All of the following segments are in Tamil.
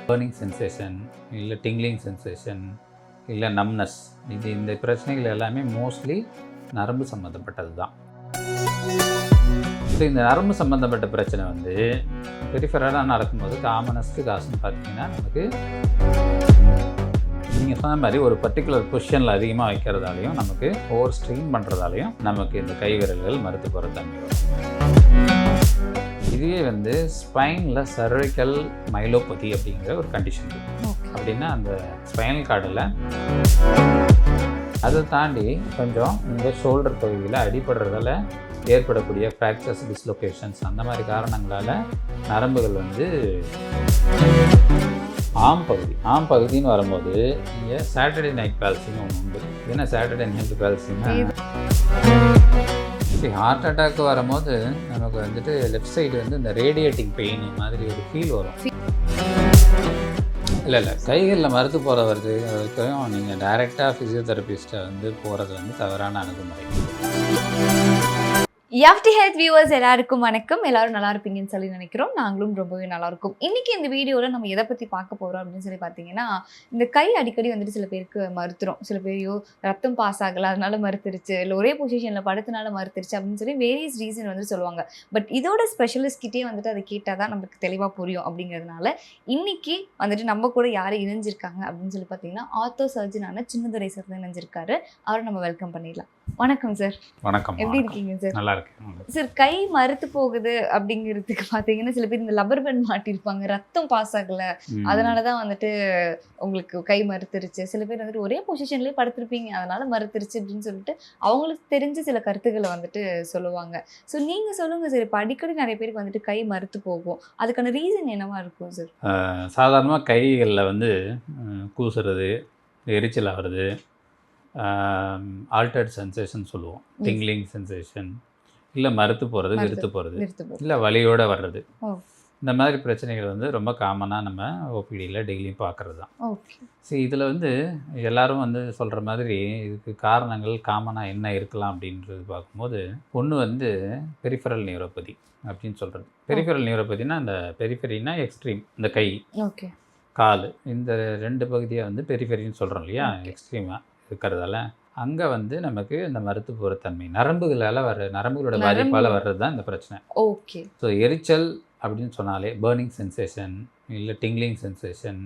பர்னிங் சென்சேஷன், இல்லை டிங்லிங் சென்சேஷன், இல்லை நம்னஸ், இந்த பிரச்சனைகள் எல்லாமே மோஸ்ட்லி நரம்பு சம்மந்தப்பட்டது தான். ஸோ இந்த நரம்பு சம்மந்தப்பட்ட பிரச்சனை வந்து பெரிஃபெரலாக நடக்கும்போது காமனஸ்ட்டு காசுன்னு பார்த்தீங்கன்னா நமக்கு நீங்கள் சொன்ன மாதிரி ஒரு பர்டிகுலர் பொசிஷனில் அதிகமாக வைக்கிறதாலையும் நமக்கு ஓவர் ஸ்ட்ரெயின் பண்ணுறதாலையும் நமக்கு இந்த கை விரல்கள் மறுத்து போகிற தன்மை வரும். இதுவே வந்து ஸ்பைனில் சர்வைக்கல் மைலோபதி அப்படிங்கிற ஒரு கண்டிஷன் இருக்குது. அப்படின்னா அந்த ஸ்பைனல் கார்டில் அதை தாண்டி கொஞ்சம் இந்த ஷோல்டர் பகுதியில் அடிபடுறதால ஏற்படக்கூடிய ஃப்ராக்சர்ஸ், டிஸ்லொகேஷன்ஸ் அந்த மாதிரி காரணங்களால் நரம்புகள் வந்து ஆம் பகுதின்னு வரும்போது இங்கே சாட்டர்டே நைட் பால்சின்னு ஒன்று உண்டு. ஏன்னா சாட்டர்டே நைட் பால்சின்னா ஹார்ட் அட்டாக் வரும்போது நமக்கு வந்துட்டு லெஃப்ட் சைடு வந்து இந்த ரேடியேட்டிங் பெயின் மாதிரி ஒரு ஃபீல் வரும். இல்லை கைகளில் மறுத்து போகிற வரைக்கும் நீங்கள் டைரெக்டாக ஃபிசியோதெரபிஸ்ட்டை வந்து போகிறது வந்து தவறான அணுகுமுறை. எஃப்டி ஹெல்த் வியூவர்ஸ் எல்லாருக்கும் வணக்கம். எல்லாரும் நல்லா இருப்பீங்கன்னு சொல்லி நினைக்கிறோம். நாங்களும் ரொம்பவே நல்லா இருக்கும். இன்னைக்கு இந்த வீடியோவில் நம்ம எதை பற்றி பார்க்க போகிறோம் அப்படின்னு சொல்லி பார்த்தீங்கன்னா, இந்த கை அடிக்கடி வந்துட்டு சில பேருக்கு மறுத்துரும். சில பேரையோ ரத்தம் பாஸ் ஆகலை அதனால மறுத்துருச்சு, இல்லை ஒரே பொசிஷனில் படுத்தனால மறுத்துருச்சு அப்படின்னு சொல்லி வேரியஸ் ரீசன் வந்து சொல்லுவாங்க. பட் இதோட ஸ்பெஷலிஸ்ட்கிட்டே வந்துட்டு அதை கேட்டால் தான் நமக்கு தெளிவாக புரியும். அப்படிங்கிறதுனால இன்னைக்கு வந்துட்டு நம்ம கூட யார் இணைஞ்சிருக்காங்க அப்படின்னு சொல்லி பார்த்தீங்கன்னா, ஆர்த்தோ சர்ஜனான சின்னதுரை சார் தான் இணைஞ்சிருக்காரு. அவரை நம்ம வெல்கம் பண்ணிடலாம். வணக்கம் சார். வணக்கம். எப்படி இருக்கீங்க சார்? நல்லா இருக்கேன் சார். கை மறுத்து போகுது அப்படிங்கிறதுக்கு பார்த்தீங்கன்னா, சில பேர் இந்த லப்பர் பேண்ட் மாட்டிருப்பாங்க, ரத்தம் பாஸ் ஆகலை அதனால தான் வந்துட்டு உங்களுக்கு கை மறுத்துருச்சு. சில பேர் வந்துட்டு ஒரே பொசிஷன்லேயே படுத்திருப்பீங்க அதனால மறுத்துருச்சு அப்படின்னு சொல்லிட்டு அவங்களுக்கு தெரிஞ்ச சில கருத்துக்களை வந்துட்டு சொல்லுவாங்க. ஸோ நீங்கள் சொல்லுங்கள் சார். இப்போ அடிக்கடி நிறைய பேருக்கு வந்துட்டு கை மறுத்து போகும், அதுக்கான ரீசன் என்னவா இருக்கும் சார்? சாதாரணமாக கைகளில் வந்து கூசுறது, எரிச்சல் ஆகிறது, ஆல்டர்ட் சென்சேஷன் சொல்லுவோம், டிங்லிங் சென்சேஷன், இல்லை மறுத்து போகிறது, விருத்து போகிறது, இல்லை வலியோடு வர்றது, இந்த மாதிரி பிரச்சனைகள் வந்து ரொம்ப காமனாக நம்ம ஓபிடியில் டெய்லியும் பார்க்குறது தான். ஸோ இதில் வந்து எல்லோரும் வந்து சொல்கிற மாதிரி இதுக்கு காரணங்கள் காமனாக என்ன இருக்கலாம் அப்படின்றது பார்க்கும்போது, ஒன்று வந்து பெரிஃபெரல் நியூரோபதி அப்படின்னு சொல்கிறது. பெரிஃபெரல் நியூரோபதினா இந்த பெரிஃபெரினா எக்ஸ்ட்ரீம், இந்த கை, கால், இந்த ரெண்டு பகுதியை வந்து பெரிஃபெரின்னு சொல்கிறோம் இல்லையா, எக்ஸ்ட்ரீமாக இருக்கிறதால அங்கே வந்து நமக்கு இந்த மறுத்து போகிற தன்மை நரம்புகளோட பாதிப்பால் வர்றது தான் இந்த பிரச்சனை. ஓகே. ஸோ எரிச்சல் அப்படின்னு சொன்னாலே பர்னிங் சென்சேஷன், இல்லை டிங்லிங் சென்சேஷன்,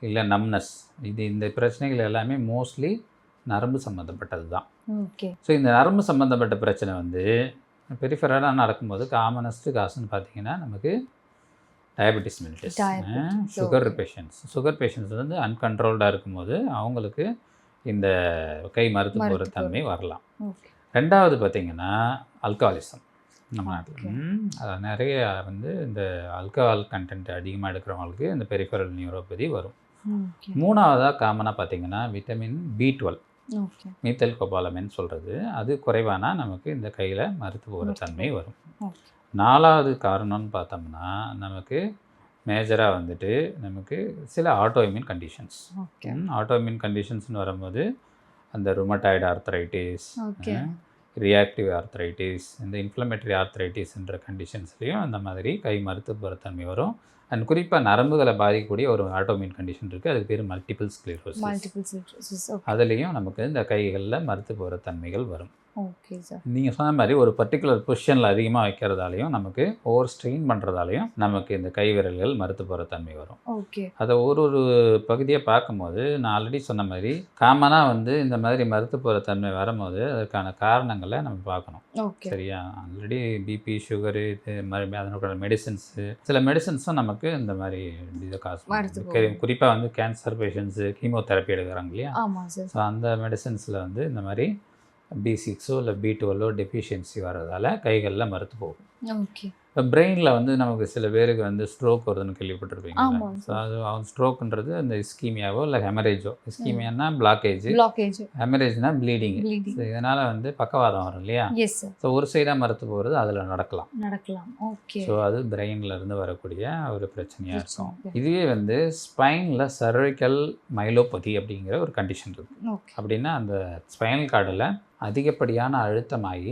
இல்லை நம்னஸ், இந்த பிரச்சனைகள் எல்லாமே மோஸ்ட்லி நரம்பு சம்மந்தப்பட்டது தான். ஓகே. ஸோ இந்த நரம்பு சம்மந்தப்பட்ட பிரச்சனை வந்து பெரிஃபெரலாக நடக்கும்போது காமனஸ்ட்டு காசுன்னு பார்த்தீங்கன்னா நமக்கு டயபெட்டிஸ் மெலிட்டஸ், சுகர் பேஷண்ட்ஸ் வந்து அன்கண்ட்ரோல்டாக இருக்கும்போது அவங்களுக்கு இந்த கை மறுத்து போகிற தன்மை வரலாம். ரெண்டாவது பார்த்திங்கன்னா அல்கஹாலிசம். நம்ம நாட்டில் நிறைய வந்து இந்த ஆல்கஹால் கண்டென்ட் அதிகமாக எடுக்கிறவங்களுக்கு இந்த பெரிஃபெரல் நியூரோபதி வரும். மூணாவதாக காமனாக பார்த்திங்கன்னா விட்டமின் B12, மீத்தல் கோபாலமின் சொல்கிறது, அது குறைவானா நமக்கு இந்த கையில் மறுத்து போகிற தன்மை வரும். நாலாவது காரணம்னு பார்த்தோம்னா நமக்கு மேஜராக வந்துட்டு நமக்கு சில ஆட்டோஇம்யூன் கண்டிஷன்ஸ். ஆட்டோஇம்யூன் கண்டிஷன்ஸ்னு வரும்போது அந்த ருமட்டாய்டு ஆர்த்ரைட்டிஸ், ரியாக்டிவ் ஆர்த்ரைட்டிஸ், இந்த இன்ஃப்ளமேட்டரி ஆர்த்ரைட்டிஸ்ன்ற கண்டிஷன்ஸ்லேயும் அந்த மாதிரி கை மறுத்து போகிற தன்மை வரும். அண்ட் குறிப்பாக நரம்புகளை பாதிக்கக்கூடிய ஒரு ஆட்டோஇம்யூன் கண்டிஷன் இருக்குது, அதுக்கு பேர் மல்டிபிள் ஸ்க்ளீரோசிஸ். அதுலேயும் நமக்கு இந்த கைகளில் மறுத்து போகிற தன்மைகள் வரும். Okay sir. நீங்கள் சொன்ன மாதிரி ஒரு பர்டிகுலர் பொசிஷனில் அதிகமாக வைக்கிறதாலையும் நமக்கு ஓவர் ஸ்ட்ரெயின் பண்ணுறதாலையும் நமக்கு இந்த கை விரல்கள் மறுத்து போகிற தன்மை வரும். ஓகே. அதை ஒரு பகுதியை பார்க்கும்போது நான் ஆல்ரெடி சொன்ன மாதிரி காமனாக வந்து இந்த மாதிரி மறுத்து போகிற தன்மை வரும்போது அதுக்கான காரணங்களை நம்ம பார்க்கணும். சரியா? ஆல்ரெடி பிபி, சுகரு, இது மாதிரி அதனோட மெடிசன்ஸு, சில மெடிசன்ஸும் நமக்கு இந்த மாதிரி இதை காசு, குறிப்பாக வந்து கேன்சர் பேஷண்ட்ஸு கீமோதெரப்பி எடுக்கிறாங்க இல்லையா, ஸோ அந்த மெடிசன்ஸில் வந்து இந்த மாதிரி B6 இல்லை B12 டெஃபிஷியன்சி வர்றதால கைகளில் மறுத்து போகும். ஓகே. இப்போ பிரெயினில் வந்து நமக்கு சில பேருக்கு வந்து ஸ்ட்ரோக் வருதுன்னு கேள்விப்பட்டிருப்பீங்க. ஸோ அது அவன் ஸ்ட்ரோக்குன்றது அந்த இஸ்கீமியாவோ இல்லை ஹெமரேஜோ. இஸ்கீமியானா பிளாக்கேஜ், ஹெமரேஜ்னா ப்ளீடிங். ஸோ இதனால் வந்து பக்கவாதம் வரும் இல்லையா, ஸோ ஒரு சைடாக மறுத்து போகிறது அதில் நடக்கலாம். ஓகே. ஸோ அது பிரெயினில் இருந்து வரக்கூடிய ஒரு பிரச்சனையாக இருக்கும். இதுவே வந்து ஸ்பைனில் சர்வைக்கல் மைலோபதி அப்படிங்கிற ஒரு கண்டிஷன் இருக்குது. அப்படின்னா அந்த ஸ்பைனல் கார்டில் அதிகப்படியான அழுத்தமாகி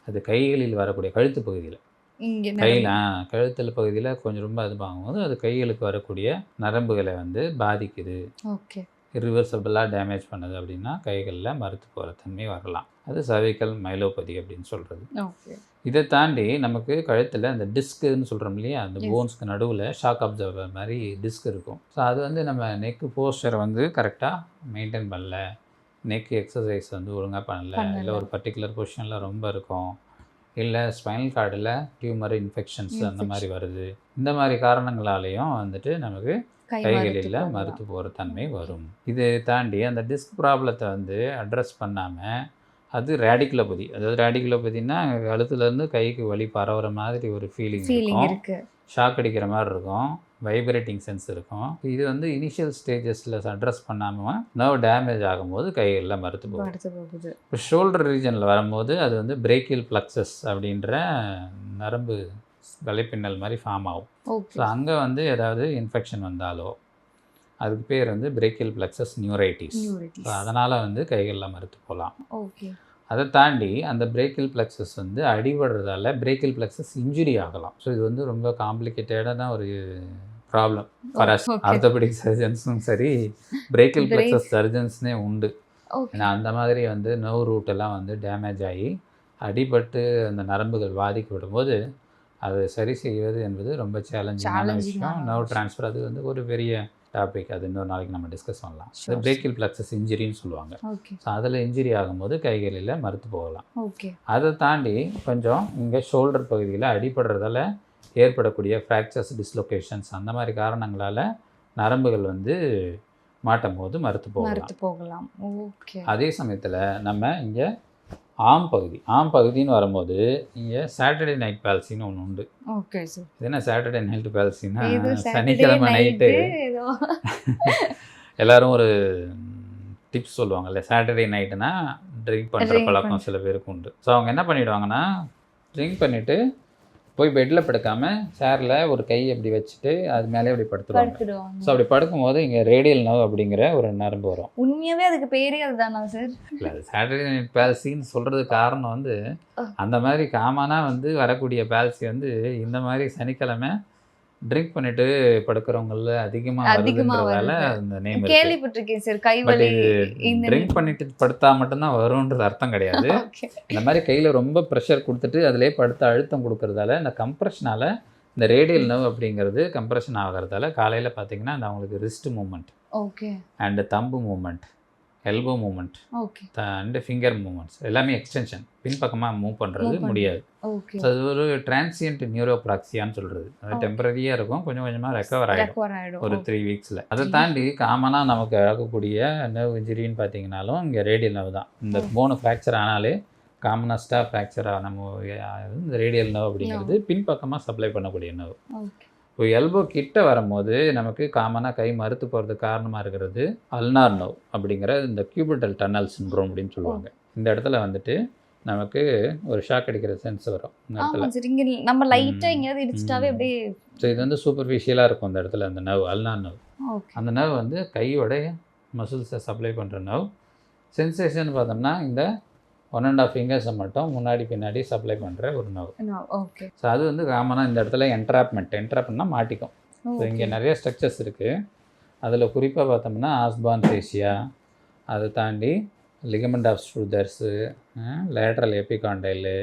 அது கைகளில் வரக்கூடிய கழுத்து பகுதியில் இங்க கையில் கழுத்தில் பகுதியில் கொஞ்சம் ரொம்ப இது பார்க்கும்போது அது கைகளுக்கு வரக்கூடிய நரம்புகளை வந்து பாதிக்குது, ஓகே இரிவர்சபிளாக டேமேஜ் பண்ணுது அப்படின்னா கைகளில் மறுத்து போகிற தன்மை வரலாம். அது cervical myelopathy அப்படின்னு சொல்கிறது. ஓகே இதை தாண்டி நமக்கு கழுத்தில் அந்த டிஸ்க்குன்னு சொல்கிறோம் இல்லையா, அந்த போன்ஸ்க்கு நடுவில் ஷாக் அப்சர்வர் மாதிரி டிஸ்க் இருக்கும். ஸோ அது வந்து நம்ம நெக்கு போஸ்டரை வந்து கரெக்டாக மெயின்டைன் பண்ணல, நெக் எக்ஸசைஸ் வந்து ஒழுங்காக பண்ணல, இல்லை ஒரு பர்டிகுலர் பொசிஷனில் ரொம்ப இருக்கும், இல்லை ஸ்பைனல் கார்டில் டியூமர் இன்ஃபெக்ஷன்ஸ் அந்த மாதிரி வருது. இந்த மாதிரி காரணங்களாலேயும் வந்துட்டு நமக்கு கைகளில் மறுத்து போகிற தன்மை வரும். இதை தாண்டி அந்த டிஸ்க் ப்ராப்ளத்தை வந்து அட்ரஸ் பண்ணாமல் அது ரேடிகுலோபதி, அதாவது ரேடிகுலோபதினா கழுத்துலேருந்து கைக்கு வலி பரவுற மாதிரி ஒரு ஃபீலிங் இருக்கும், ஷாக் அடிக்கிற மாதிரி இருக்கும், வைப்ரேட்டிங் சென்ஸ் இருக்கும். இது வந்து இனிஷியல் ஸ்டேஜஸில் அட்ரஸ் பண்ணாமல் நர்வ் டேமேஜ் ஆகும்போது கைகளில் மறுத்து போகுது. இப்போ ஷோல்டர் ரீஜனில் வரும்போது அது வந்து பிரேக்கியல் பிளக்ஸஸ் அப்படின்ற நரம்பு வலைப்பின்னல் மாதிரி ஃபார்ம் ஆகும். ஸோ அங்கே வந்து ஏதாவது இன்ஃபெக்ஷன் வந்தாலோ அதுக்கு பேர் வந்து பிரேக்கியல் பிளக்ஸஸ் நியூரைட்டிஸ். ஸோ அதனால் வந்து கைகளில் மறுத்து போகலாம். அதை தாண்டி அந்த பிரேக்கியல் பிளக்ஸஸ் வந்து அடிபடுறதால பிரேக்கியல் பிளக்ஸஸ் இன்ஜுரி ஆகலாம். ஸோ இது வந்து ரொம்ப காம்ப்ளிகேட்டடான ஒரு ப்ராப்ளம் ஃபார் அஸ். ஆர்த்தோபெடிக் சர்ஜன்ஸும் சரி, பிரேக்கியல் பிளக்ஸஸ் சர்ஜன்ஸ்னே உண்டு. ஏன்னா அந்த மாதிரி வந்து நர்வ் ரூட்டெல்லாம் வந்து டேமேஜ் ஆகி அடிபட்டு அந்த நரம்புகள் பாதிக்கப்படும் போது அதை சரி செய்வது என்பது ரொம்ப சேலஞ்சிங்கான விஷயம். நர்வ் டிரான்ஸ்ஃபர் அது வந்து ஒரு பெரிய டாபிக், அது இன்னொரு நாளைக்கு நம்ம டிஸ்கஸ் பண்ணலாம். அது பிரேக்கியல் பிளக்ஸஸ் இன்ஜுரின்னு சொல்லுவாங்க. ஸோ அதில் இன்ஜுரி ஆகும்போது கைகளில் மறுத்து போகலாம். அதை தாண்டி கொஞ்சம் இங்கே ஷோல்டர் பகுதியில் அடிபடுறதால ஏற்படக்கூடிய ஃப்ராக்சர்ஸ், டிஸ்லொகேஷன்ஸ் அந்த மாதிரி காரணங்களால் நரம்புகள் வந்து மாட்டும் போது மறுத்து போகலாம். அதே சமயத்தில் நம்ம இங்கே ஆம் பகுதின்னு வரும்போது இங்கே சாட்டர்டே நைட் பால்சின்னு ஒன்று உண்டு. Okay sir. இது என்ன சாட்டர்டே நைட் பால்சின்னா, சனிக்கிழமை நைட்டு எல்லாரும் ஒரு டிப்ஸ் சொல்லுவாங்கல்ல, சாட்டர்டே நைட்டுனா ட்ரிங்க் பண்ணுற பழக்கம் சில பேருக்கு உண்டு. ஸோ அவங்க என்ன பண்ணிவிடுவாங்கன்னா, ட்ரிங்க் பண்ணிவிட்டு போய் பெட்டில் படுக்காமல் சேரில் ஒரு கை அப்படி வச்சுட்டு அது மேலே அப்படி படுத்துடுவாங்க. ஸோ அப்படி படுக்கும்போது இங்கே ரேடியல் நர்வ் அப்படிங்கிற ஒரு நரம்பு வரும். உண்மையாகவே அதுக்கு பேரே அதுதானா சார்? இல்லை, அது சாட்டர்டே நைட் பால்சின்னு சொல்கிறதுக்கு காரணம் வந்து அந்த மாதிரி காமனாக வந்து வரக்கூடிய பால்சி வந்து இந்த மாதிரி சனிக்கிழமை ட்ரிங்க் பண்ணிட்டு படுக்கிறவங்கள அதிகமாக வருதுன்றதால அந்த நேம் கேள்விப்பட்டிருக்கேன் சார். கைவலி ட்ரிங்க் பண்ணிட்டு படுத்தா மட்டும்தான் வரும்ன்றது அர்த்தம் கிடையாது. இந்த மாதிரி கையில் ரொம்ப ப்ரெஷர் கொடுத்துட்டு அதிலே படுத்த அழுத்தம் கொடுக்கறதால இந்த கம்ப்ரெஷனால் இந்த ரேடியல் நர்வ் அப்படிங்கிறது கம்ப்ரெஷன் ஆகிறதால காலையில் பார்த்தீங்கன்னா அந்த அவங்களுக்கு wrist movement and thumb movement, elbow movement and finger movements எல்லாமே எக்ஸ்டென்ஷன் பின்பக்கமாக மூவ் பண்ணுறது முடியாது. ஸோ அது ஒரு டிரான்சியன்ட் நியூரோப்ராக்சியான்னு சொல்கிறது. அது டெம்பரரியாக இருக்கும், கொஞ்சம் கொஞ்சமாக ரெக்கவர் ஆகிடும் ஒரு 3 வீக்ஸில். அதை தாண்டி காமனாக நமக்கு ஆகக்கூடிய நர்வ் இன்ஜுரின்னு பார்த்தீங்கன்னாலும் இங்கே ரேடியல் நர்வ் தான். இந்த போனு ஃப்ராக்சர் ஆனாலே காமனஸ்ட்டாக ஃப்ராக்சராக நம்ம இந்த ரேடியல் நர்வ் அப்படிங்கிறது பின்பக்கமாக சப்ளை பண்ணக்கூடிய நர்வ். இப்போ எல்போ கிட்ட வரும்போது நமக்கு காமனாக கை மறுத்து போகிறதுக்கு காரணமாக இருக்கிறது அல்னார் நர்வ் அப்படிங்கிற இந்த கியூபிட்டல் டன்னல் சிண்ட்ரோம் அப்படின்னு சொல்லுவாங்க. இந்த இடத்துல வந்துட்டு நமக்கு ஒரு ஷாக் அடிக்கிற சென்ஸ் வரும். நம்ம லைட்டாக எங்கேயாவது இடிச்சிட்டாவே அப்படியே. ஸோ இது வந்து சூப்பர்ஃபிஷியலாக இருக்கும் அந்த இடத்துல அந்த நர்வ், அல்னார் நர்வ். அந்த நர்வ் வந்து கையோட மசில்ஸை சப்ளை பண்ணுற நர்வ். சென்சேஷன் பார்த்தோம்னா இந்த 1.5 ஃபிங்கர்ஸை மட்டும் முன்னாடி பின்னாடி சப்ளை பண்ணுற ஒரு நர்வ். ஸோ அது வந்து காமனாக இந்த இடத்துல என்ட்ராப்மெண்ட்னா மாட்டிக்கும். ஸோ இங்கே நிறைய ஸ்ட்ரக்சர்ஸ் இருக்குது. அதில் குறிப்பாக பார்த்தோம்னா ஆஸ்பான் ஃபேஷியா, அதை தாண்டி ligament of Struthers, lateral epicondyle,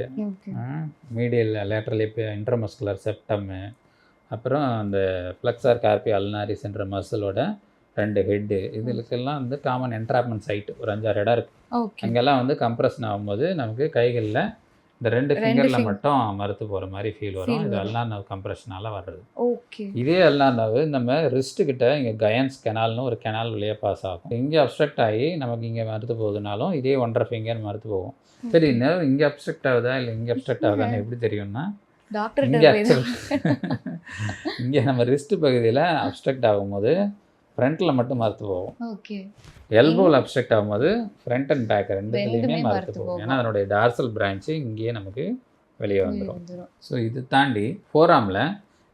medial lateral intramuscular septum, அப்புறம் அந்த ஃப்ளெக்ஸார் கார்பி அல்னாரிஸ் என்ற மசிலோட 2 ஹெட்டு, இதுக்கெல்லாம் வந்து காமன் என்ட்ராப்மெண்ட் சைட்டு ஒரு 5-6 இடம் இருக்குது. அங்கெல்லாம் வந்து கம்ப்ரெஷன் ஆகும்போது நமக்கு கைகளில் இந்த 2 ஃபிங்கரில் மட்டும் மறுத்து போகிற மாதிரி ஃபீல் வரும். இது அல்னார் நர்வ் கம்ப்ரெஷனால் வர்றது. இதே அல்னார் நர்வ் நம்ம ரிஸ்ட்டுக்கிட்ட இங்கே கயன்ஸ் கெனால்னு ஒரு கெனால் வழியாக பாஸ் ஆகும். இங்கே அப்ஸ்ட்ரக்ட் ஆகி நமக்கு இங்கே மறுத்து போகுதுனாலும் இதே 1.5 ஃபிங்கர் மறுத்து போகும். சரி, நர்வ் இங்கே அப்ஸ்ட்ரக்ட் ஆகுதா இல்லை இங்கே அப்ஸ்ட்ரக்ட் ஆகுதான்னு எப்படி தெரியும்னா, இங்கே நம்ம ரிஸ்ட் பகுதியில் அப்ஸ்ட்ரக்ட் ஆகும்போது ஃப்ரண்ட்டில் மட்டும் மறுத்து போகும். எல்போவில் அப்ஸ்ட்ரக்ட் ஆகும்போது ஃப்ரண்ட் அண்ட் பேக் ரெண்டுத்துலேயுமே மறுத்து போகும். ஏன்னா அதனுடைய டார்சல் பிரான்ச்சு இங்கேயே நமக்கு வெளியே வந்துடும். ஸோ இது தாண்டி ஃபோராமில்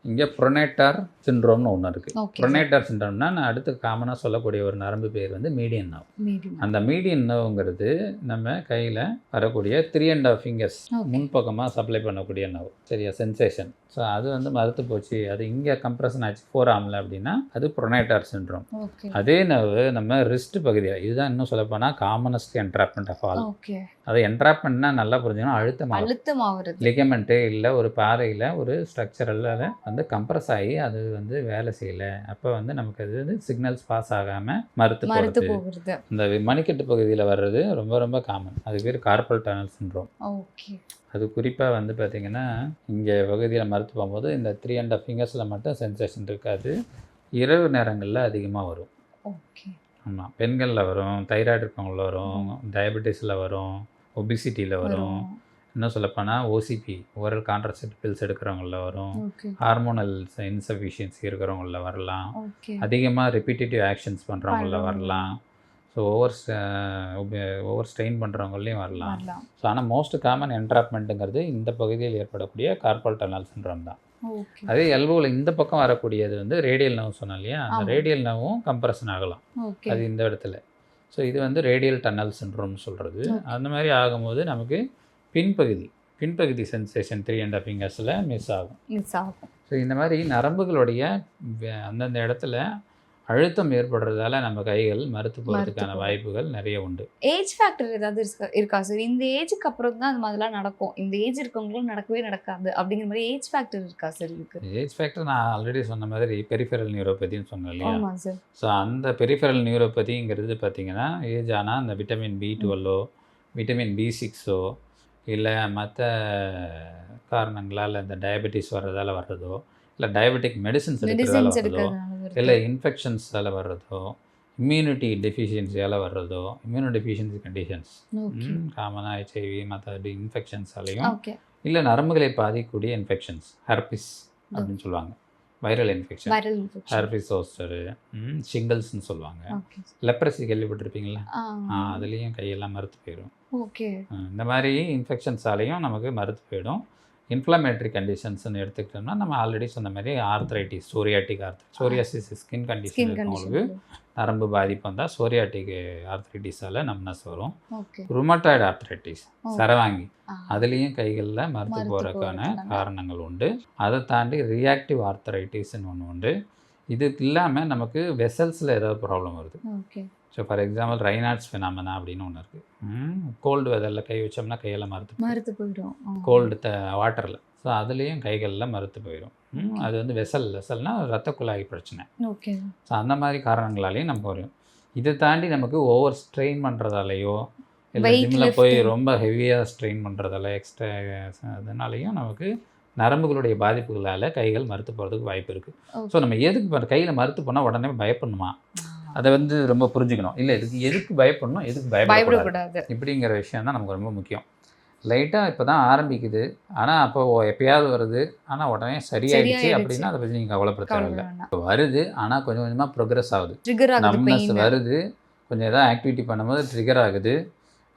இங்கே ப்ரொனேட்டார் சிண்ட்ரோம்னு ஒன்று இருக்குது. ஓகே ப்ரொனேட்டார் சிண்ட்ரோம்னா நான் அடுத்து காமனாக சொல்லக்கூடிய ஒரு நரம்பு பேர் வந்து மீடியன் நர்வ். மீடியம் அந்த மீடியன் நர்வுங்கிறது நம்ம கையில் வரக்கூடிய 3.5 ஃபிங்கர்ஸ் ஓகே முன்பக்கமாக சப்ளை பண்ணக்கூடிய நர்வ். சரியா, சென்சேஷன். ஸோ அது வந்து மறுத்து போச்சு, அது இங்கே கம்ப்ரஷன் ஆச்சு ஃபோர் ஆர்மில் அப்படின்னா அது ப்ரொனேட்டார் சிண்ட்ரோம். ஓகே அதே நர்வு நம்ம ரிஸ்ட் பகுதியில், இதுதான் இன்னும் சொல்லப்போனால் commonest entrapment of all. Okay அது என்ட்ராப்மெண்ட்னா நல்லா புரிஞ்சுக்கணும், அழுத்தமாக அழுத்தமாகிறது. லிகமெண்ட்டு இல்லை ஒரு பாறையில் ஒரு ஸ்ட்ரக்சரில் வந்து கம்ப்ரஸ் ஆகி அது வந்து வேலை செய்யலை, அப்போ வந்து நமக்கு அது வந்து சிக்னல்ஸ் பாஸ் ஆகாமல் மறுத்து மறுத்து போகிறது. போகிறது. இந்த மணிக்கட்டு பகுதியில் வர்றது ரொம்ப ரொம்ப காமன். அது பேர் கார்பல் டனல் சிண்ட்ரோம். ஓகே அது குறிப்பாக வந்து பார்த்திங்கன்னா இங்கே பகுதியில் மறுத்து போகும்போது இந்த 3.5 ஃபிங்கர்ஸில் மட்டும் சென்சேஷன் இருக்காது, இரவு நேரங்களில் அதிகமாக வரும். ஓகே ஆமாம், பெண்களில் வரும், தைராய்டு இருக்கவங்கள வரும், டயபெட்டிஸில் வரும், ஒபிசிட்டியில் வரும், இன்னும் சொல்லப்போனால் ஓசிபி ஓரல் கான்ட்ராசெப்டிவ் பில்ஸ் எடுக்கிறவங்கள வரும், ஓகே ஹார்மோனல் இன்சஃபிஷியன்சி இருக்கிறவங்கள வரலாம், ஓகே அதிகமாக ரிப்பீட்டேட்டிவ் ஆக்ஷன்ஸ் பண்ணுறவங்கள வரலாம், ஸோ ஓவர் ஸ்ட்ரெயின் பண்ணுறவங்களையும் வரலாம். வரலாம். ஸோ ஆனால் மோஸ்ட் காமன் என்ட்ராப்மெண்ட்டுங்கிறது இந்த பகுதியில் ஏற்படக்கூடிய கார்பல் டனல் சிண்ட்ரோம் தான். ஓகே அதே எல்போவில் இந்த பக்கம் வரக்கூடியது வந்து ரேடியல் நர்வ் சொன்னோம் இல்லையா, அந்த ஆமா. ரேடியல் நர்வும் கம்ப்ரஷன் ஆகலாம், ஓகே அது இந்த இடத்துல. ஸோ இது வந்து ரேடியல் டனல் சிண்ட்ரோம்னு சொல்கிறது. அந்த மாதிரி ஆகும்போது நமக்கு பின்பகுதி சென்சேஷன் 3.5 ஃபிங்கர்ஸில் மிஸ் ஆகும். மிஸ் ஆகும். ஸோ இந்த மாதிரி நரம்புகளுடைய அந்தந்த இடத்துல அழுத்தம் ஏற்படுறதால நம்ம கைகள் மறுத்து போகிறதுக்கான வாய்ப்புகள் நிறைய உண்டு. ஏஜ் ஃபேக்டர் ஏதாவது இருக்கா சார்? இந்த ஏஜுக்கு அப்புறம் தான் அந்த மாதிரிலாம் நடக்கும், இந்த ஏஜ் இருக்கவங்களும் நடக்கவே நடக்காது அப்படிங்கிற மாதிரி ஏஜ் ஃபேக்டர் இருக்கா சார்? இருக்கு. ஏஜ் ஃபேக்டர் நான் ஆல்ரெடி சொன்ன மாதிரி பெரிஃபெரல் நியூரோபதின்னு சொன்னேன் இல்லையா. ஆமாம் சார். ஸோ அந்த பெரிஃபெரல் நியூரோபதிங்கிறது பார்த்திங்கன்னா ஏஜ் ஆனால் இந்த விட்டமின் B12 விட்டமின் B6 இல்லை மற்ற காரணங்களால் இந்த டயபெட்டிஸ் வர்றதால வர்றதோ, இல்லை டயபெட்டிக் மெடிசின்ஸ் எடுக்கிறதால வர்றதோ, இல்லை இன்ஃபெக்ஷன்ஸால் வர்றதோ, இம்யூனிட்டி டெஃபிஷியன்சியால் வர்றதோ, இம்யூனோ டெஃபிஷியன்சி கண்டிஷன்ஸ் காமனாக HIV மற்ற இன்ஃபெக்ஷன்ஸாலையும், ஓகே இல்லை நரம்புகளை பாதிக்கக்கூடிய இன்ஃபெக்ஷன்ஸ் ஹெர்பிஸ் அப்படின்னு சொல்லுவாங்க, viral infection, viral infection, herpes zoster, ஷிங்கிள்ஸ்னு சொல்லுவாங்க, ஓகே லெப்ரசி கேள்விப்பட்டிருப்பீங்களா, அதுலேயும் கையெல்லாம் மறுத்து போயிடும். ஓகே இந்த மாதிரி இன்ஃபெக்ஷன்ஸாலையும் நமக்கு மறுத்து போயிடும். இன்ஃப்ளமேட்டரி கண்டிஷன்ஸ்னு எடுத்துக்கிட்டோம்னா நம்ம ஆல்ரெடி சொன்ன மாதிரி ஆர்த்ரைட்டிஸ், சோரியாசிஸ் ஸ்கின் கண்டிஷன் இருக்கவங்களுக்கு நரம்பு பாதிப்பு வந்தால் சோரியாட்டிக் ஆர்த்ரைட்டிஸால் நம்னஸ் வரும். ருமட்டாய்டு ஆர்த்ரைட்டிஸ் சரவாங்கி, அதுலேயும் கைகளில் மறுத்து போகிறதுக்கான காரணங்கள் உண்டு. அதை தாண்டி ரியாக்டிவ் ஆர்த்ரைட்டிஸ்ன்னு ஒன்று உண்டு. இது இல்லாமல் நமக்கு வெசல்ஸில் ஏதாவது ப்ராப்ளம் வருது. ஸோ ஃபார் எக்ஸாம்பிள் ரைனாட்ஸ் ஃபினாமினா அப்படின்னு ஒன்று இருக்குது. கோல்டு வெதரில் கை வச்சோம்னா கையெல்லாம் மறுத்து போயிடும், கோல்டு வாட்டரில். ஸோ அதுலேயும் கைகளில் மறுத்து போயிடும். அது வந்து வெசல்னால் ரத்த குழாய் பிரச்சனை. ஸோ அந்த மாதிரி காரணங்களாலேயும் நமக்கு வரும். இதை தாண்டி நமக்கு ஓவர் ஸ்ட்ரெயின் பண்ணுறதாலேயோ, இல்லை ஜிம்மில் போய் ரொம்ப ஹெவியாக ஸ்ட்ரெயின் பண்ணுறதால எக்ஸ்ட்ரா அதனாலேயும் நமக்கு நரம்புகளுடைய பாதிப்புகளால் கைகள் மறுத்து போகிறதுக்கு வாய்ப்பு இருக்குது. ஸோ நம்ம எதுக்கு கையில் மறுத்து போனால் உடனே பயப்படணுமா, அதை வந்து ரொம்ப புரிஞ்சுக்கணும். இல்லை எதுக்கு பயப்படணும், எதுக்கு பயப்படக்கூடாது இப்படிங்கிற விஷயம் தான் நமக்கு ரொம்ப முக்கியம். லைட்டாக இப்போ தான் ஆரம்பிக்குது, ஆனால் அப்போ எப்பயாவது வருது, ஆனால் உடனே சரியாயிடுச்சு அப்படின்னா அதை பற்றி நீங்கள் கவலைப்பட தேவையில்லை. இப்போ வருது ஆனால் கொஞ்சம் கொஞ்சமாக ப்ரோக்ரஸ் ஆகுது, நம்னஸ் வருது, கொஞ்சம் எதாவது ஆக்டிவிட்டி பண்ணும்போது ட்ரிகர் ஆகுது,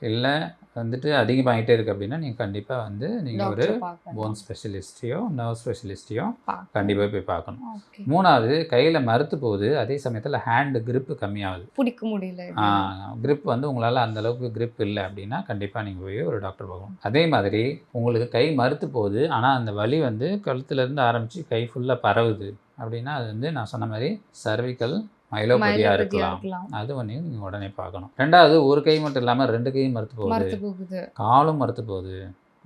இல்லை வந்துட்டு அதிகமாகிட்டே இருக்குது அப்படின்னா நீங்கள் கண்டிப்பாக வந்து நீங்கள் ஒரு போன் ஸ்பெஷலிஸ்ட்டையோ நர்வ் ஸ்பெஷலிஸ்ட்டையோ கண்டிப்பாக போய் பார்க்கணும். மூணாவது, கையில் மறுத்து போகுது, அதே சமயத்தில் ஹேண்டு கிரிப்பு கம்மியாகுது, பிடிக்க முடியல, கிரிப் வந்து உங்களால் அந்தளவுக்கு கிரிப் இல்லை அப்படின்னா கண்டிப்பாக நீங்கள் போய் ஒரு டாக்டர் பார்க்கணும். அதே மாதிரி உங்களுக்கு கை மறுத்து போகுது ஆனால் அந்த வலி வந்து கழுத்துலேருந்து ஆரம்பித்து கை ஃபுல்லாக பரவுது அப்படின்னா அது வந்து நான் சொன்ன மாதிரி சர்விக்கல் மைலோபதியாக இருக்கலாம். அது ஒன்று நீங்கள் உடனே பார்க்கணும். ரெண்டாவது, ஒரு கை மட்டும் இல்லாமல் 2 கையும் மறுத்து போகுது, காலும் மறுத்து போகுது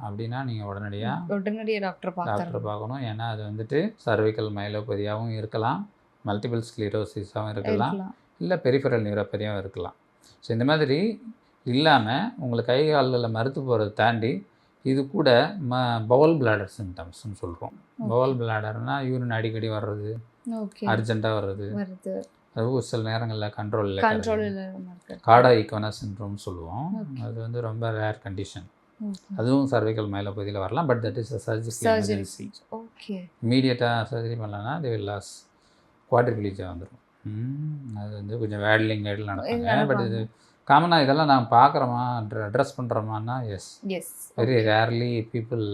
அப்படின்னா நீங்கள் உடனடியாக டாக்டர் பார்க்கணும். ஏன்னா அது வந்துட்டு சர்விக்கல் மைலோபதியாகவும் இருக்கலாம், மல்டிபிள் ஸ்க்ளீரோசிஸாகவும் இருக்கலாம், இல்லை பெரிஃபெரல் நியூரோபதியாகவும் இருக்கலாம். ஸோ இந்த மாதிரி இல்லாமல் உங்களுக்கு கை காலில் மறுத்து போகிறத தாண்டி இது கூட பவல் பிளாடர் சிம்டம்ஸ்ன்னு சொல்கிறோம். பவல் பிளாடர்னால் யூரின் அடிக்கடி வர்றது, அர்ஜென்ட்டாக வர்றது, அது ஒரு சில நேரங்களில் கண்ட்ரோலில் கார்டா ஈக்வனா சிண்ட்ரோம்னு சொல்லுவோம். அது வந்து ரொம்ப ரேர் கண்டிஷன். அதுவும் சர்விக்கல் மைலோபதியில் வரலாம். But that is a surgical emergency. இமீடியட்டாக சர்ஜரி பண்ணலன்னா தே வில் லாஸ் குவாட்ரிப்ளீஜியா வந்துடும். அது வந்து கொஞ்சம் வேட்லிங் நடப்பாங்க. பட் இது காமனாக இதெல்லாம் நான் பார்க்குறோமா அட்ரஸ் பண்ணுறோமான்னா yes yes very rarely people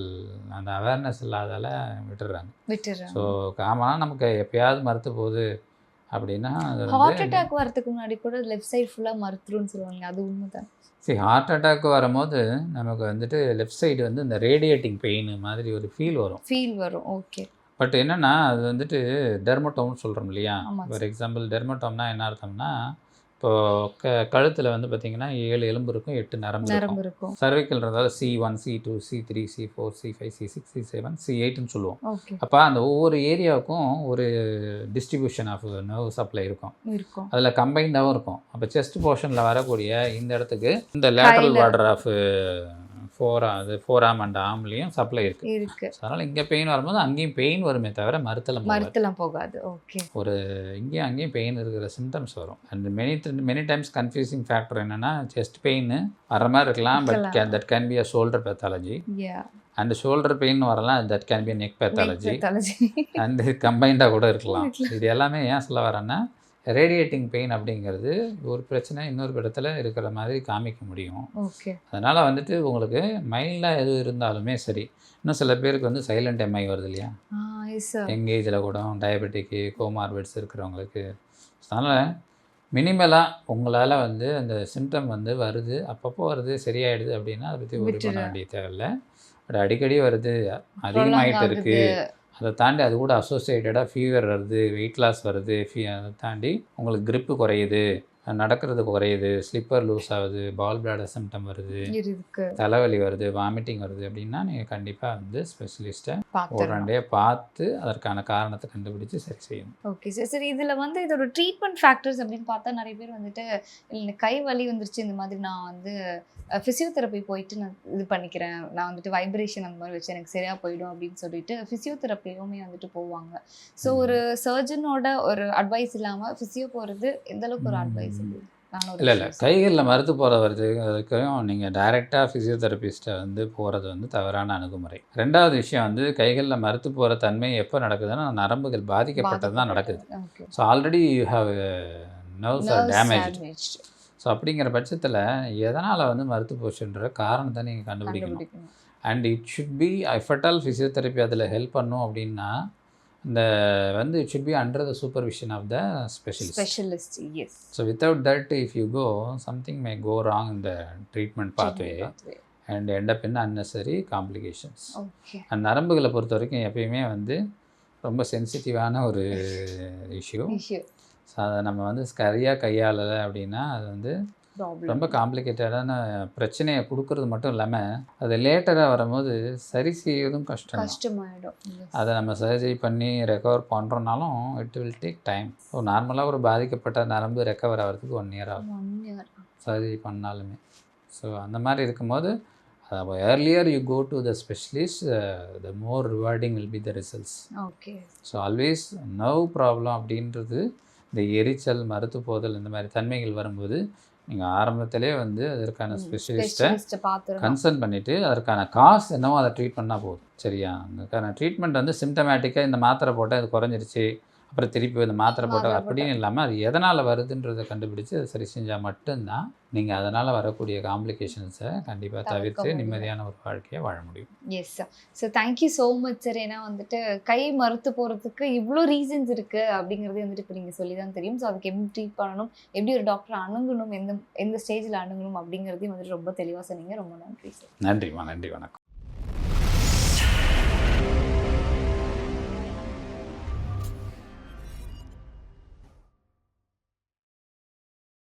அந்த அவேர்னஸ் இல்லாதால விட்டுடுறாங்க. விட்டுறேன். ஸோ காமனாக நமக்கு எப்பயாவது மறுத்து போகுது அப்படின்னா அது ஹார்ட் அட்டாக் வரதுக்கு முன்னாடி கூட லெஃப்ட் சைடு ஃபுல்லா மறுத்துருன்னு சொல்லுவாங்க, அது உண்மைதான்? சரி, ஹார்ட் அட்டாக் வரும்போது நமக்கு வந்துட்டு லெஃப்ட் சைடு வந்து இந்த ரேடியேட்டிங் பெயின் மாதிரி ஒரு ஃபீல் வரும். ஃபீல் வரும். ஓகே. பட் என்னென்னா அது வந்துட்டு டெர்மட்டோம்னு சொல்கிறோம் இல்லையா? ஆமா ஃபார் எக்ஸாம்பிள் டெர்மட்டோம்னா என்ன அர்த்தம்னா, இப்போது கழுத்தில் வந்து பார்த்திங்கன்னா 7 எலும்பு இருக்கும், 8 நரம்பு நரம்பு இருக்கும். இருக்கும். சர்விக்கல்ன்றதால C1 C2 C3 C4 C5 C6 C7 C8ன்னு சொல்லுவோம். ஓகே. அப்போ அந்த ஒவ்வொரு ஏரியாவுக்கும் ஒரு டிஸ்ட்ரிபியூஷன் ஆஃப் நர்வ் சப்ளை இருக்கும். இருக்கும். அதில் கம்பைண்டாகவும் இருக்கும். அப்போ செஸ்ட் போர்ஷனில் வரக்கூடிய இந்த இடத்துக்கு இந்த lateral border of foramen and ஆம்லேயும் சப்ளை இருக்குது. அதனால் இங்கே பெயின் வரும்போது அங்கேயும் பெயின் வருமே தவிர மருத்துவம் போகாது. ஓகே. ஒரு இங்கேயும் அங்கேயும் பெயின் இருக்கிற சிம்டம்ஸ் வரும். And many times confusing factor என்னென்னா, செஸ்ட் பெயின் வர மாதிரி இருக்கலாம், but that can be a shoulder pathology. And shoulder pain வரலாம், that can be neck pathology. And கம்பைண்டாக கூட இருக்கலாம். இது எல்லாமே ஏன் சொல்ல வரேன்னா, ரேடியேட்டிங் பெயின் அப்படிங்கிறது ஒரு பிரச்சனை இன்னொரு இடத்துல இருக்கிற மாதிரி காமிக்க முடியும். ஓகே. அதனால் வந்துட்டு உங்களுக்கு மைல்டாக எது இருந்தாலுமே சரி. இன்னும் சில பேருக்கு வந்து சைலண்ட் எம்ஐ வருது இல்லையா? எங்கேஜில் கூட டயபெட்டிக்கு கோமார்பிட்ஸ் இருக்கிறவங்களுக்கு. அதனால் மினிமலாக உங்களால் வந்து அந்த சிம்டம் வந்து வருது, அப்பப்போ வருது, சரியாயிடுது அப்படின்னா அதை பற்றி ஒரி பண்ண வேண்டிய தேவையில்லை. பட் அடிக்கடி வருது, அதிகமாகிட்டு இருக்குது, அதை தாண்டி அது கூட அசோசியேட்டடாக ஃபீவர் வருது, வெயிட் லாஸ் வருது, அதை தாண்டி உங்களுக்கு grip குறையுது, நடக்கிறது குறையுது, ஸ்லிப்பர் லூஸ் ஆகுது, பால் பிளாடர் சிம்டம் வருது, தலைவலி வருது, வாமிட்டிங் வருது அப்படின்னா நீங்கள் கண்டிப்பாக வந்து ஸ்பெஷலிஸ்ட்டை ஒரு பார்த்து அதற்கான காரணத்தை கண்டுபிடிச்சு சரி செய்யணும். Okay sir. சரி, இதில் வந்து இதோட ட்ரீட்மெண்ட் ஃபேக்டர்ஸ் அப்படின்னு பார்த்தா நிறைய பேர் வந்துட்டு இல்லை கை வலி வந்துருச்சு, இந்த மாதிரி நான் வந்து ஃபிசியோதெரப்பி போயிட்டு நான் இது பண்ணிக்கிறேன், நான் வந்துட்டு வைப்ரேஷன் அந்த மாதிரி வச்சு எனக்கு சரியாக போயிடும் அப்படின்னு சொல்லிட்டு ஃபிசியோதெரப்பியுமே வந்துட்டு போவாங்க. ஸோ ஒரு சர்ஜனோட ஒரு அட்வைஸ் இல்லாமல் ஃபிசியோ போகிறது எந்த அளவுக்கு ஒரு அட்வைஸ்? இல்லை கைகளில் மறுத்து வரைக்கும் நீங்கள் டைரெக்டாக ஃபிசியோதெரபிஸ்ட்டை வந்து போகிறது வந்து தவறான அணுகுமுறை. ரெண்டாவது விஷயம் வந்து கைகளில் மறுத்து போகிற தன்மை எப்போ நடக்குதுன்னா, நரம்புகள் பாதிக்கப்பட்டது தான் நடக்குது. So already you have nerves are damage. So அப்படிங்கிற பட்சத்தில் எதனால் வந்து மறுத்து போச்சுன்ற காரணத்தை நீங்கள் கண்டுபிடிக்கணும். And it should be effortful physiotherapy அதில் ஹெல்ப் பண்ணும் அப்படின்னா, இந்த வந்து it should be under the supervision of the specialist. Yes. So without that if you go something may go wrong இந்த treatment pathway and end up in unnecessary complications. And நரம்புகளை பொறுத்த வரைக்கும் எப்பயுமே வந்து ரொம்ப சென்சிட்டிவான ஒரு இஷ்யூ. ஸோ அதை நம்ம வந்து சரியாக கையாளலை அப்படின்னா அது வந்து ரொம்ப காம்ப்ளிகேட்டடான பிரச்சனையை கொடுக்கறது மட்டும் இல்லாமல் அது லேட்டராக வரும்போது சரி செய்யறதும் கஷ்டமாயிடும். அதை நம்ம சர்ஜரி பண்ணி ரெக்கவர் பண்ணுறோன்னாலும் it will take time. So நார்மலாக ஒரு பாதிக்கப்பட்ட நரம்பு ரெக்கவர் ஆகிறதுக்கு 1 year ஆகும் சர்ஜரி பண்ணாலுமே. ஸோ அந்த மாதிரி இருக்கும்போது earlier you go to the specialist the more rewarding will be the results. Okay. So always nerve problem அப்படின்றது, இந்த எரிச்சல், மறுத்து போதல், இந்த மாதிரி தன்மைகள் வரும்போது நீங்கள் ஆரம்பத்திலே வந்து அதற்கான ஸ்பெஷலிஸ்ட்டை கன்சல்ட் பண்ணிவிட்டு அதற்கான காசு என்னவோ அதை ட்ரீட் பண்ணால் போதும். சரியா? அதுக்கான ட்ரீட்மெண்ட் வந்து சிம்டமேட்டிக்காக இந்த மாத்திரை போட்டால் இது குறைஞ்சிருச்சு, அப்புறம் திருப்பி இந்த மாத்திரை போட்டால் அப்படின்னு இல்லாமல் அது எதனால் வருதுன்றதை கண்டுபிடிச்சி அதை சரி செஞ்சால் மட்டும்தான் நீங்கள் அதனால் வரக்கூடிய காம்ப்ளிகேஷன்ஸை கண்டிப்பாக தவிர்த்து நிம்மதியான ஒரு வாழ்க்கையை வாழ முடியும். Yes sir. So thank you so much sir. ஏன்னா வந்துட்டு கை மறுத்து போகிறதுக்கு இவ்வளோ ரீசன்ஸ் இருக்குது அப்படிங்கிறது வந்துட்டு இப்போ நீங்கள் சொல்லி தான் தெரியும். ஸோ அதுக்கு எப்படி ட்ரீட் பண்ணணும், எப்படி ஒரு டாக்டரை அணுகணும், எந்த ஸ்டேஜில் அணுகணும் அப்படிங்கிறதையும் வந்துட்டு ரொம்ப தெளிவாக சொன்னீங்க. ரொம்ப நன்றி சார். நன்றிம்மா. நன்றி. வணக்கம்.